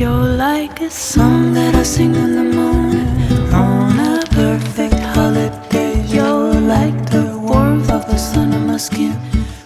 You're like a song that I sing in the morning on a perfect holiday. You're like the warmth of the sun on my skin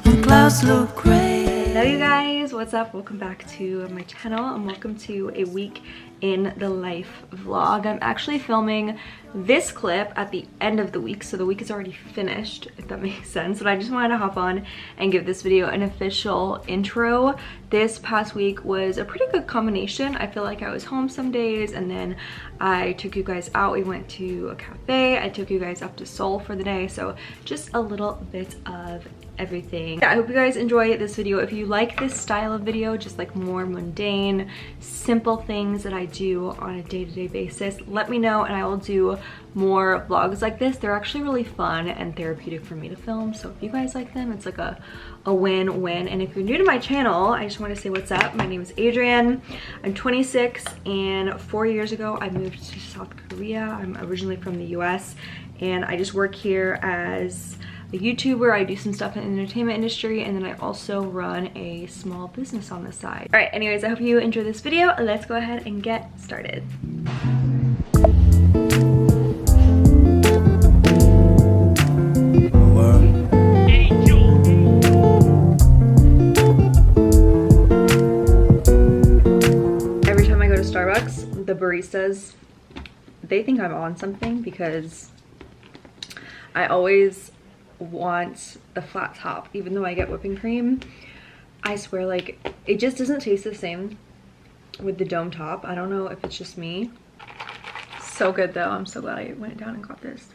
when clouds look gray. Hello you guys, what's up? Welcome back to my channel and welcome to a week in the life vlog. I'm actually filming this clip at the end of the week, so the week is already finished, if that makes sense, but I just wanted to hop on and give this video an official intro. This past week was a pretty good combination. I feel like I was home some days and then I took you guys out. We went to a cafe. I took you guys up to Seoul for the day, so just a little bit of everything. I hope you guys enjoy this video. If you like this style of video, just like more mundane, simple things that I do on a day-to-day basis, let me know and I will do more vlogs like this. They're actually really fun and therapeutic for me to film, so if you guys like them, it's like a win-win. And if you're new to my channel, I just want to say what's up. My name is Adrienne. I'm 26 and 4 years ago I moved to South Korea. I'm originally from the US and I just work here as a YouTuber. I do some stuff in the entertainment industry and then I also run a small business on the side. All right, anyways, I hope you enjoy this video. Let's go ahead and get started. Every time I go to Starbucks, the baristas, they think I'm on something because I always want the flat top even though I get whipping cream. I swear, like, it just doesn't taste the same with the dome top. I don't know if it's just me. So good though. I'm so glad I went down and got this.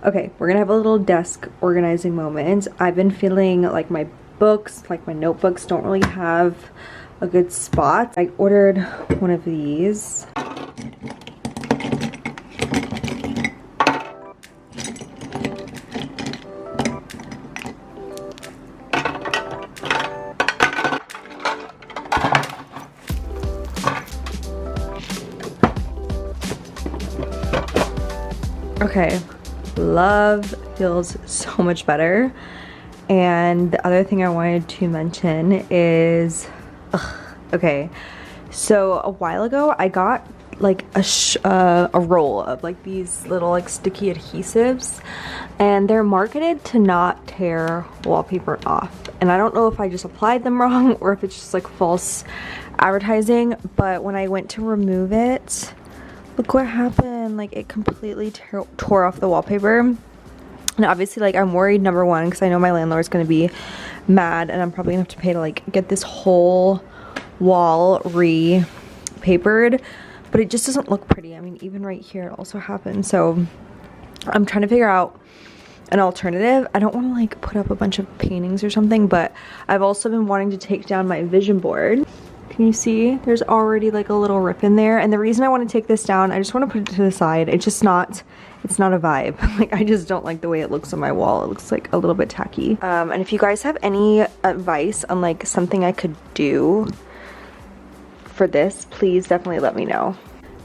Okay, we're gonna have a little desk organizing moment. I've been feeling like my books, like my notebooks, don't really have a good spot. I ordered one of these. Okay, love feels so much better. And the other thing I wanted to mention is, okay, so a while ago I got like a roll of like these little like sticky adhesives, and they're marketed to not tear wallpaper off. And I don't know if I just applied them wrong or if it's just like false advertising, but when I went to remove it, look what happened. Like, it completely tore off the wallpaper. And obviously, like, I'm worried, number one, because I know my landlord's gonna be mad and I'm probably gonna have to pay to like get this whole wall re-papered, but it just doesn't look pretty. I mean, even right here it also happened. So I'm trying to figure out an alternative. I don't want to like put up a bunch of paintings or something, but I've also been wanting to take down my vision board. Can you see? There's already like a little rip in there. And the reason I want to take this down, I just want to put it to the side. It's just not, it's not a vibe. Like, I just don't like the way it looks on my wall. It looks like a little bit tacky. And if you guys have any advice on like something I could do for this, please definitely let me know.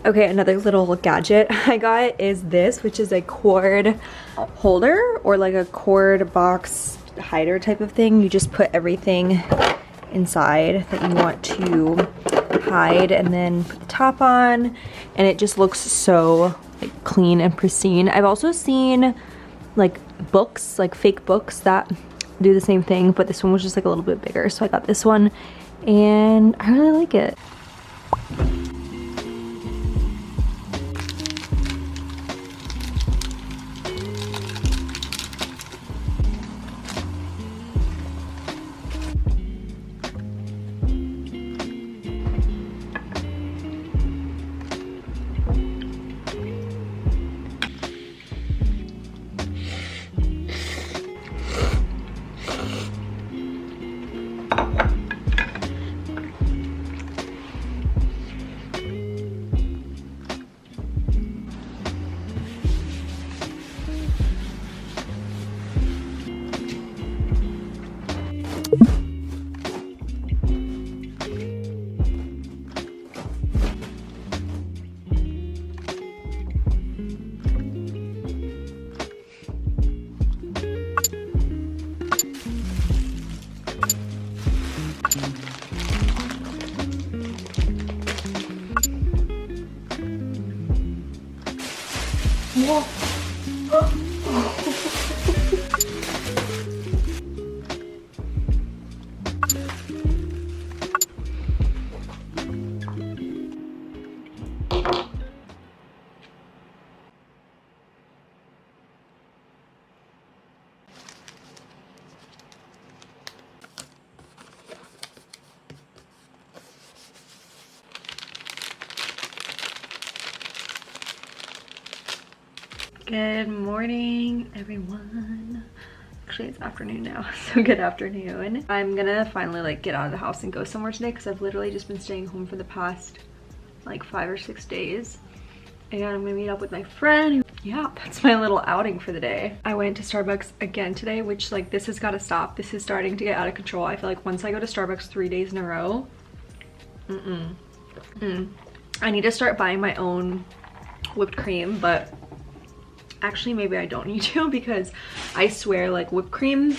Okay, another little gadget I got is this, which is a cord holder or like a cord box hider type of thing. You just put everything inside that you want to hide and then put the top on, and it just looks so like clean and pristine. I've also seen like books, like fake books that do the same thing, but this one was just like a little bit bigger, so I got this one and I really like it. Whoa. Good morning, everyone. Actually, it's afternoon now, so good afternoon. I'm gonna finally like get out of the house and go somewhere today because I've literally just been staying home for the past like 5 or 6 days. And I'm gonna meet up with my friend. Yeah, that's my little outing for the day. I went to Starbucks again today, which like this has got to stop. This is starting to get out of control. I feel like once I go to Starbucks 3 days in a row, I need to start buying my own whipped cream, but actually maybe I don't need to, because I swear like whipped cream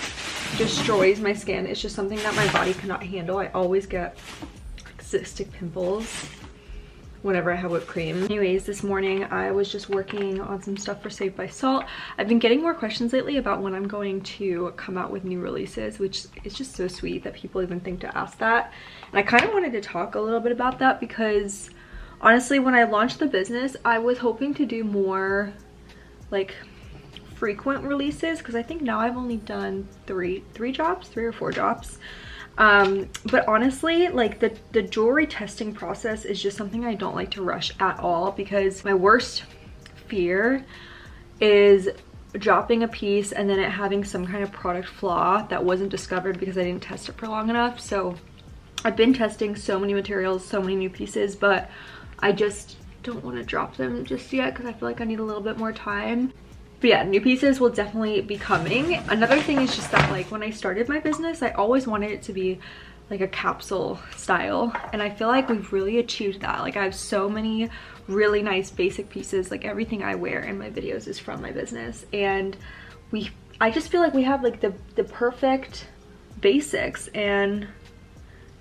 destroys my skin. It's just something that my body cannot handle. I always get like cystic pimples whenever I have whipped cream. Anyways, this morning I was just working on some stuff for Saved by Salt. I've been getting more questions lately about when I'm going to come out with new releases, which is just so sweet that people even think to ask that. And I kind of wanted to talk a little bit about that because honestly, when I launched the business, I was hoping to do more like frequent releases, because I think now I've only done three or four drops. But honestly, like the jewelry testing process is just something I don't like to rush at all, because my worst fear is dropping a piece and then it having some kind of product flaw that wasn't discovered because I didn't test it for long enough. So I've been testing so many materials, so many new pieces, but I just don't want to drop them just yet because I feel like I need a little bit more time. But yeah, new pieces will definitely be coming. Another thing is just that like when I started my business, I always wanted it to be like a capsule style, and I feel like we've really achieved that. Like I have so many really nice basic pieces. Like everything I wear in my videos is from my business, and I just feel like we have like the perfect basics, and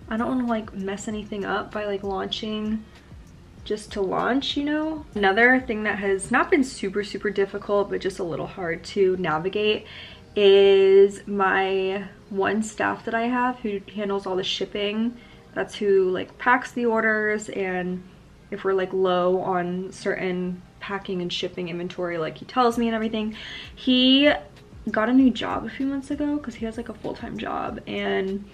I don't want to like mess anything up by like launching just to launch, you know? Another thing that has not been super difficult, but just a little hard to navigate, is my one staff that I have who handles all the shipping. That's who like packs the orders, and if we're like low on certain packing and shipping inventory, like he tells me and everything. He got a new job a few months ago because he has like a full-time job, and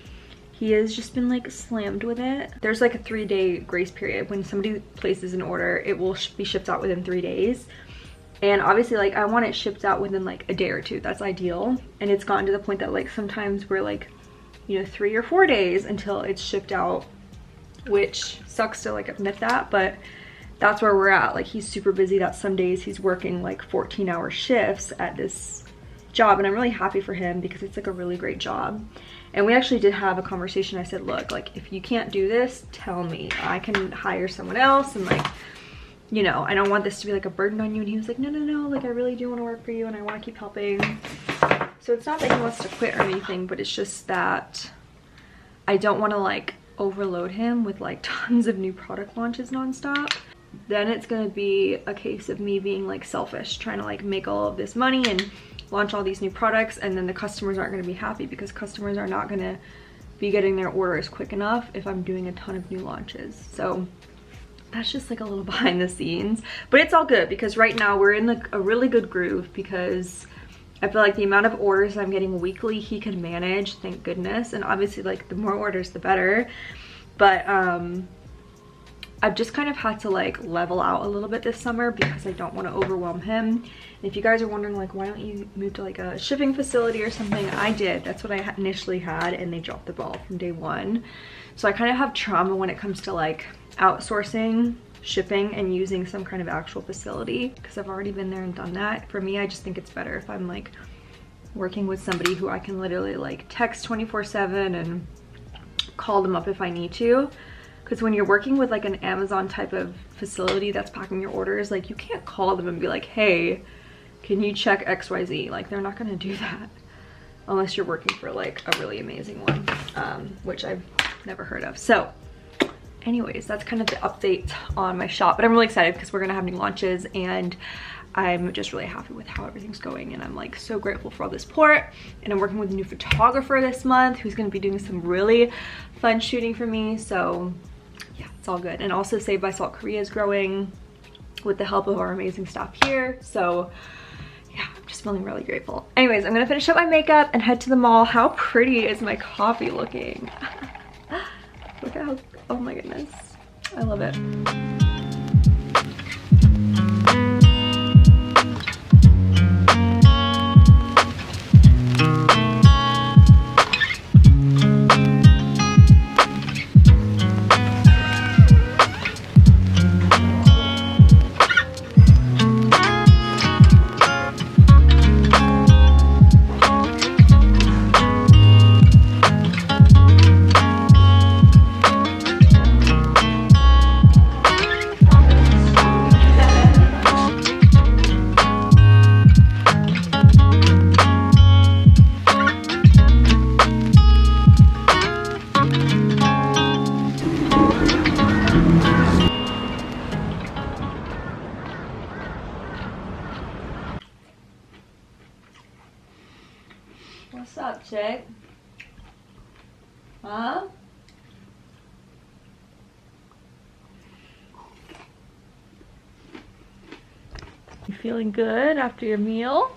he has just been like slammed with it. There's like a 3-day grace period. When somebody places an order, it will be shipped out within 3 days. And obviously like I want it shipped out within like a day or two. That's ideal. And it's gotten to the point that like sometimes we're like, you know, 3 or 4 days until it's shipped out, which sucks to like admit that, but that's where we're at. Like he's super busy. That some days he's working like 14-hour shifts at this job, and I'm really happy for him because it's like a really great job. And we actually did have a conversation. I said, look, like if you can't do this, tell me. I can hire someone else, and like, you know, I don't want this to be like a burden on you. And he was like, no, like I really do want to work for you and I want to keep helping. So it's not that he wants to quit or anything, but it's just that I don't want to like overload him with like tons of new product launches nonstop. Then it's gonna be a case of me being like selfish, trying to like make all of this money and launch all these new products, and then the customers aren't going to be happy because customers are not going to be getting their orders quick enough if I'm doing a ton of new launches. So that's just like a little behind the scenes, but it's all good because right now we're in like a really good groove, because I feel like the amount of orders I'm getting weekly he can manage, thank goodness. And obviously like the more orders the better, but I've just kind of had to like level out a little bit this summer because I don't want to overwhelm him. And if you guys are wondering like why don't you move to like a shipping facility or something, I did. That's what I initially had, and they dropped the ball from day one. So I kind of have trauma when it comes to like outsourcing shipping and using some kind of actual facility, because I've already been there and done that. For me, I just think it's better if I'm like working with somebody who I can literally like text 24/7 and call them up if I need to. Because when you're working with like an Amazon type of facility that's packing your orders, like you can't call them and be like, hey, can you check XYZ? Like they're not gonna do that unless you're working for like a really amazing one, which I've never heard of. So anyways, that's kind of the update on my shop, but I'm really excited because we're gonna have new launches, and I'm just really happy with how everything's going, and I'm like so grateful for all this support. And I'm working with a new photographer this month who's going to be doing some really fun shooting for me, so yeah, it's all good. And also Saved by Salt Korea is growing with the help of our amazing staff here, so yeah, I'm just feeling really grateful. Anyways, I'm gonna finish up my makeup and head to the mall. How pretty is my coffee looking? Look at how, oh my goodness, I love it. What's up, chick? Huh? You feeling good after your meal?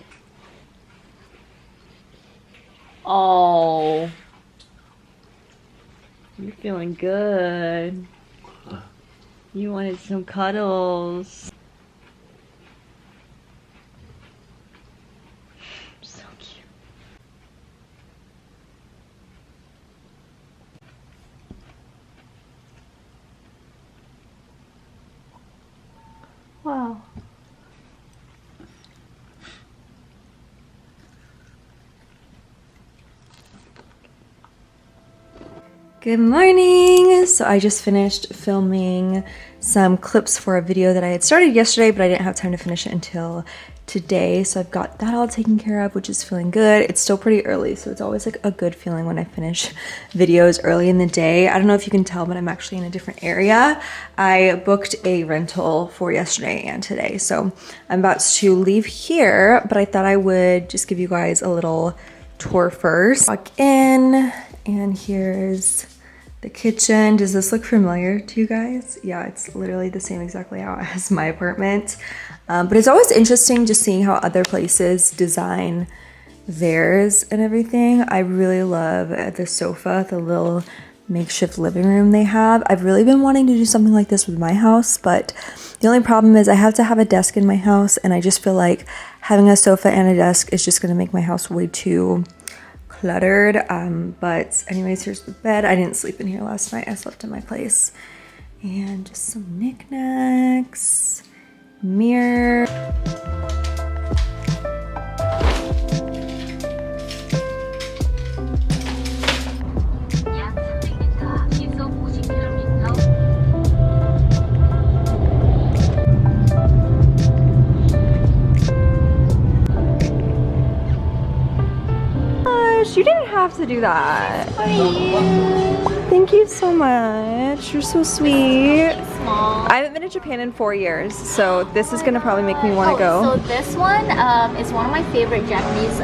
Oh, you're feeling good. You wanted some cuddles. So cute. Wow. Good morning! So I just finished filming some clips for a video that I had started yesterday, but I didn't have time to finish it until today. So I've got that all taken care of, which is feeling good. It's still pretty early, so it's always like a good feeling when I finish videos early in the day. I don't know if you can tell, but I'm actually in a different area. I booked a rental for yesterday and today, so I'm about to leave here, but I thought I would just give you guys a little tour first. Walk in, and here's the kitchen. Does this look familiar to you guys? Yeah, it's literally the same exact layout as my apartment. But it's always interesting just seeing how other places design theirs and everything. I really love the sofa, the little makeshift living room they have. I've really been wanting to do something like this with my house, but the only problem is I have to have a desk in my house, and I just feel like having a sofa and a desk is just gonna make my house way too cluttered. But anyways, here's the bed. I didn't sleep in here last night. I slept in my place. And just some knickknacks, mirror. You didn't have to do that. For you. Thank you so much. You're so sweet. Small. I haven't been to Japan in 4 years, so this is gonna probably make me want to go. So this one is one of my favorite Japanese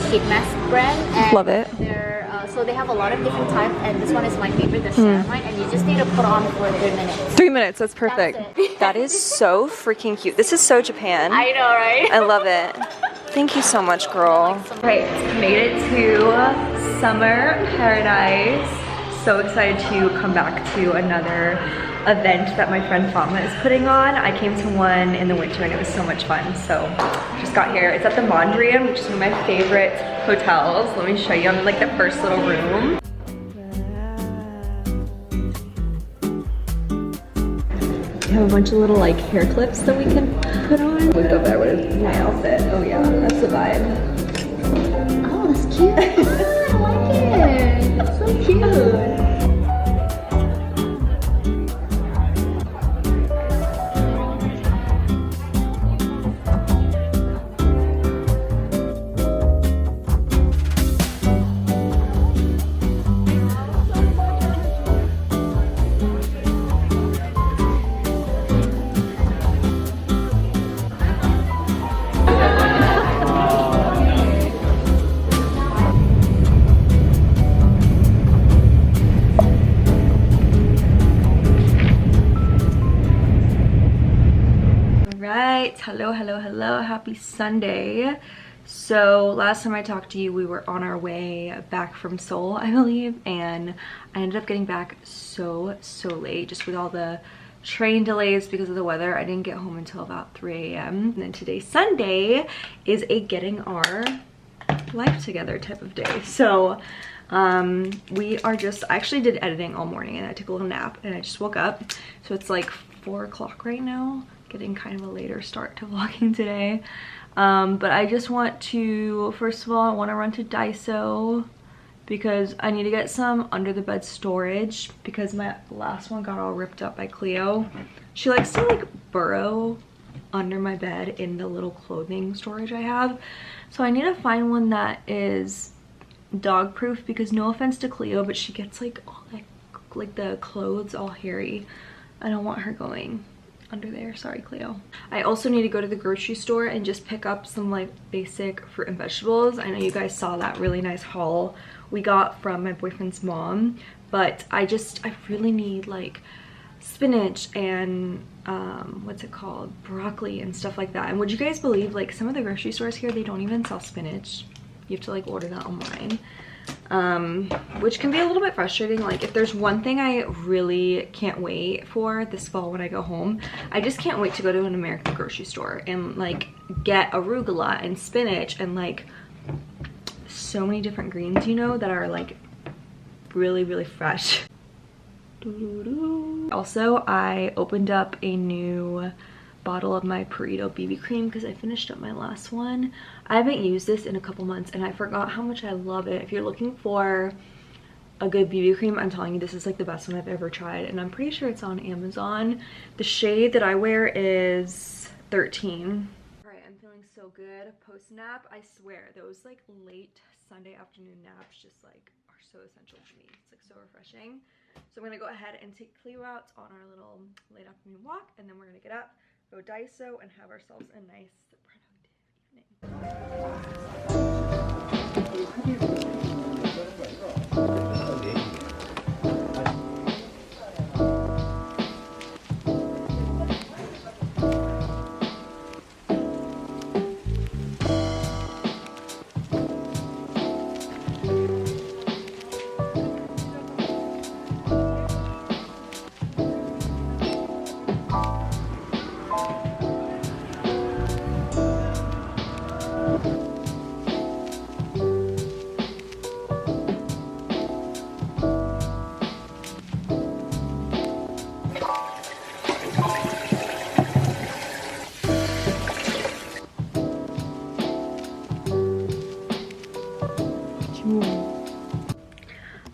sheet mask brand. And love it. They're, so they have a lot of different types, and this one is my favorite, the ceramide, and you just need to put on for 3 minutes. 3 minutes, that's perfect. That's it. That is so freaking cute. This is so Japan. I know, right? I love it. Thank you so much, girl. Right, made it to summer paradise. So excited to come back to another event that my friend Fama is putting on. I came to one in the winter and it was so much fun. So just got here. It's at the Mondrian, which is one of my favorite hotels. Let me show you. I'm in like the first little room. We have a bunch of little like hair clips that we can put on. Look up there, what is my outfit? Oh yeah, that's the vibe. Oh, that's cute. I like it. It's so cute. right, hello, happy Sunday. So last time I talked to you, we were on our way back from Seoul, I believe, and I ended up getting back so late just with all the train delays because of the weather. I didn't get home until about 3 a.m. and then today, Sunday, is a getting our life together type of day. So we are just, I actually did editing all morning and I took a little nap and I just woke up. So it's like 4 o'clock right now, getting kind of a later start to vlogging today. But I just want to, first of all, I want to run to Daiso because I need to get some under the bed storage because my last one got all ripped up by Cleo. She likes to like burrow under my bed in the little clothing storage I have. So I need to find one that is dog proof because no offense to Cleo, but she gets like all like the clothes all hairy. I don't want her going under there. Sorry, Cleo. I also need to go to the grocery store and just pick up some like basic fruit and vegetables. I know you guys saw that really nice haul we got from my boyfriend's mom, but I really need like spinach and what's it called, broccoli and stuff like that. And would you guys believe, like, some of the grocery stores here, they don't even sell spinach. You have to like order that online, which can be a little bit frustrating. Like, if there's one thing I really can't wait for this fall when I go home, I just can't wait to go to an American grocery store and like get arugula and spinach and like so many different greens, you know, that are like really fresh. Also, I opened up a new bottle of my Purito BB cream because I finished up my last one. I haven't used this in a couple months and I forgot how much I love it. If you're looking for a good BB cream, I'm telling you, this is like the best one I've ever tried, and I'm pretty sure it's on Amazon. The shade that I wear is 13. All right, I'm feeling so good post nap. I swear those like late Sunday afternoon naps just like are so essential to me. It's like so refreshing. So I'm gonna go ahead and take Cleo out on our little late afternoon walk, and then we're gonna get up, go Daiso, and have ourselves a nice productive evening.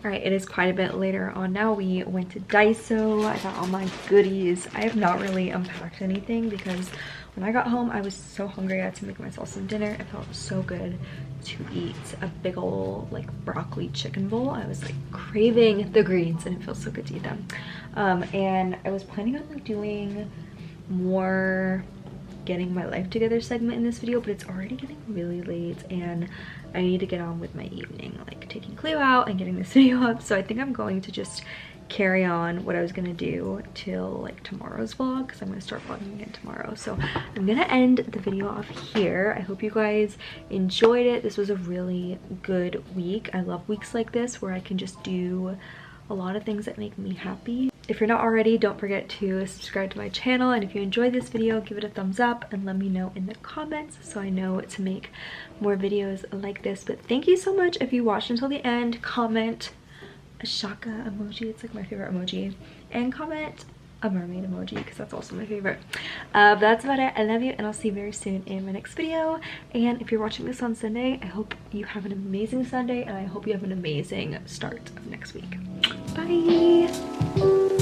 Alright, it is quite a bit later on now. We went to Daiso. I got all my goodies. I have not really unpacked anything because when I got home I was so hungry. I had to make myself some dinner. It felt so good to eat a big ol' like broccoli chicken bowl. I was like craving the greens and it feels so good to eat them. And I was planning on like doing more getting my life together segment in this video, but it's already getting really late and I need to get on with my evening, like taking Cleo out and getting this video up. So I think I'm going to just carry on what I was gonna do till like tomorrow's vlog, because I'm gonna start vlogging again tomorrow. So I'm gonna end the video off here. I hope you guys enjoyed it. This was a really good week. I love weeks like this where I can just do a lot of things that make me happy. If you're not already, don't forget to subscribe to my channel, and if you enjoyed this video, give it a thumbs up and let me know in the comments so I know to make more videos like this. But thank you so much if you watched until the end. Comment a shaka emoji, it's like my favorite emoji, and comment a mermaid emoji because that's also my favorite. But that's about it. I love you and I'll see you very soon in my next video. And if you're watching this on Sunday, I hope you have an amazing Sunday and I hope you have an amazing start of next week. Bye.